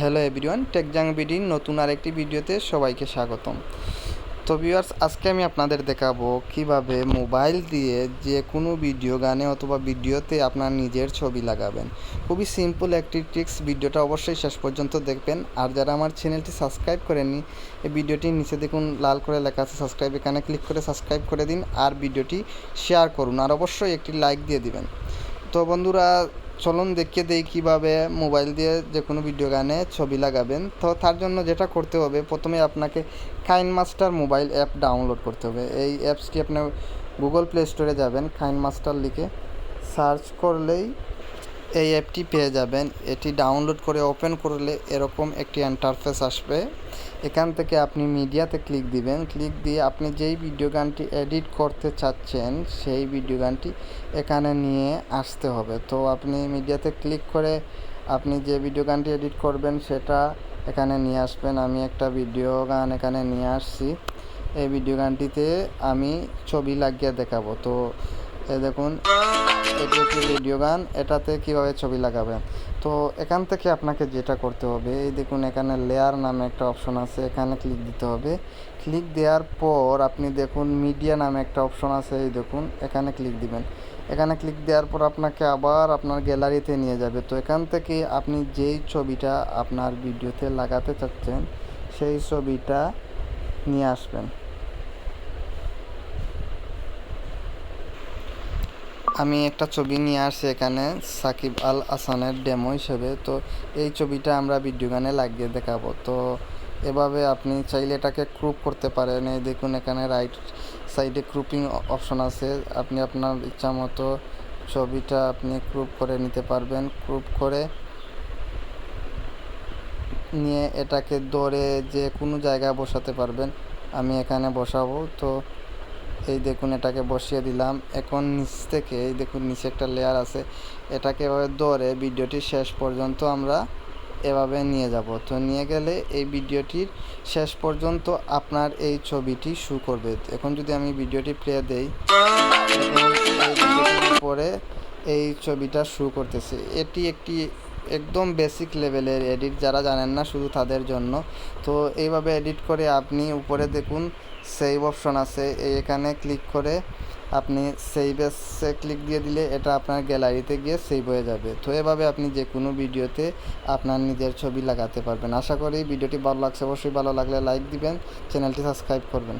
Hello everyone, টেকজাং বিডির নতুন আরেকটি ভিডিওতে সবাইকে স্বাগতম। তো ভিউয়ার্স, আজকে আমি আপনাদের দেখাবো কিভাবে মোবাইল দিয়ে যে কোনো ভিডিও গানে অথবা ভিডিওতে আপনার নিজের ছবি লাগাবেন। খুবই সিম্পল একটি ট্রিক্স। ভিডিওটা অবশ্যই শেষ পর্যন্ত দেখবেন। আর যারা আমার চ্যানেলটি সাবস্ক্রাইব করেননি, এই ভিডিওটির নিচে দেখুন লাল করে লেখা আছে সাবস্ক্রাইব, এখানে ক্লিক করে সাবস্ক্রাইব করে দিন আর ভিডিওটি শেয়ার করুন আর অবশ্যই একটি লাইক দিয়ে দিবেন। তো বন্ধুরা, চলুন দেখিয়ে দেই কীভাবে মোবাইল দিয়ে যে কোনো ভিডিও গানে ছবি লাগাবেন। তো তার জন্য যেটা করতে হবে, প্রথমে আপনাকে কাইনমাস্টার মোবাইল অ্যাপ ডাউনলোড করতে হবে। এই অ্যাপসটি আপনি গুগল প্লে স্টোরে যাবেন, কাইনমাস্টার লিখে সার্চ করলেই এই অ্যাপটি পেয়ে যাবেন। এটি ডাউনলোড করে ওপেন করলে এরকম একটি ইন্টারফেস আসবে। এখান থেকে আপনি মিডিয়াতে ক্লিক দিবেন। ক্লিক দিয়ে আপনি যেই ভিডিও গানটি এডিট করতে চাচ্ছেন সেই ভিডিও গানটি এখানে নিয়ে আসতে হবে। তো আপনি মিডিয়াতে ক্লিক করে আপনি যে ভিডিও গানটি এডিট করবেন সেটা এখানে নিয়ে আসবেন। আমি একটা ভিডিও গান এখানে নিয়ে আসছি। এই ভিডিও গানটিতে আমি ছবি লাগিয়ে দেখাবো। তো দেখুন, এটি একটি ভিডিও গান, এটাতে কিভাবে ছবি লাগাবেন। তো এখান থেকে আপনাকে যেটা করতে হবে, এই দেখুন এখানে লেয়ার নামে একটা অপশন আছে, এখানে ক্লিক দিতে হবে। ক্লিক দেওয়ার পর আপনি দেখুন মিডিয়া নামে একটা অপশন আছে, এই দেখুন এখানে ক্লিক দিবেন। এখানে ক্লিক দেওয়ার পর আপনাকে আবার আপনার গ্যালারিতে নিয়ে যাবে। তো এখান থেকে আপনি যেই ছবিটা আপনার ভিডিওতে লাগাতে চাচ্ছেন সেই ছবিটা নিয়ে আসবেন। আমি একটা ছবি নিয়ে আসছি এখানে সাকিব আল হাসানের ডেমো হিসেবে। তো এই ছবিটা আমরা ভিডিও গানে লাগিয়ে দেখাবো। তো এভাবে আপনি চাইলে এটাকে ক্রপ করতে পারেন। এই দেখুন এখানে রাইট সাইডে ক্রপিং অপশন আছে, আপনি আপনার ইচ্ছা মতো ছবিটা আপনি ক্রপ করে নিতে পারবেন। ক্রপ করে নিয়ে এটাকে ধরে যে কোনো জায়গায় বসাতে পারবেন। আমি এখানে বসাবো। তো এই দেখুন এটাকে বসিয়ে দিলাম। এখন নিচ থেকে এই দেখুন নিচে একটা লেয়ার আছে, এটাকে এভাবে ধরে ভিডিওটি শেষ পর্যন্ত আমরা এভাবে নিয়ে যাব। তো নিয়ে গেলে এই ভিডিওটির শেষ পর্যন্ত আপনার এই ছবিটি শো করবে। এখন যদি আমি ভিডিওটি প্লে দেই, পরে এই ছবিটা শো করতেছে। এটি একটি একদম বেসিক লেভেলের এডিট, যারা জানেন না শুধু তাদের জন্য। তো এইভাবে এডিট করে আপনি উপরে দেখুন সেভ অপশন আছে, এখানে ক্লিক করে আপনি সেভে ক্লিক দিয়ে দিলে এটা আপনার গ্যালারিতে গিয়ে সেভ হয়ে যাবে। তো এভাবে আপনি যে কোনো ভিডিওতে আপনার নিজের ছবি লাগাতে পারবেন। আশা করি ভিডিওটি ভালো লাগছে। অবশ্যই ভালো লাগলে লাইক দিবেন, চ্যানেলটি সাবস্ক্রাইব করবেন।